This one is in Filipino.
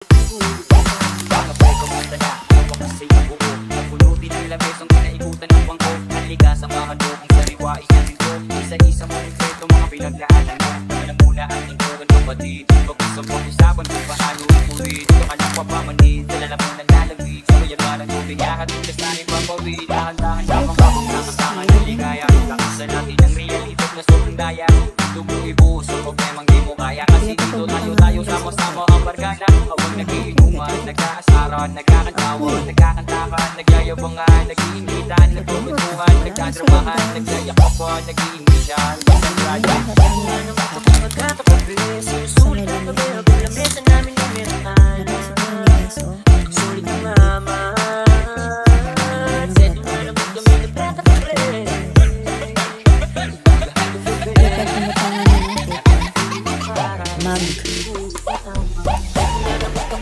Mga pwede kumanda na, hawak na sa'yo ang buo. Napulutin ang labes ang kinaikutan ng bangko. Halika sa mga looking sariwain natin ko. Isa-isa mo rin kwento mga pinaglaanan mo. Alam muna ating tugan kapatid. Pag-usap pag-usapan kung paano ulit. Baka lang papamanid, dalala mo ng lalagig. Sa bayan malang tubig, ahatid ka sa aking papawid. Dahan-dahan lamang kapag nakasama ng ligaya. Lakasa natin ang realidad na sobrang daya. Tubo-ibo sa problemang di mo kaya. Kasi dito tayo sama-sama ang barkada. Awang nagiinuman, nag-aasaran, nagkakantawan, nagkakantakan, nagyayabangan, nag-iingitan, nagbubutuhan, nagkadramahan, nagyayakapan, nag-iingisyan. Isang radyo Magkakapagpapis, sinusulit ang gabi habang lamesa namin lumirahan.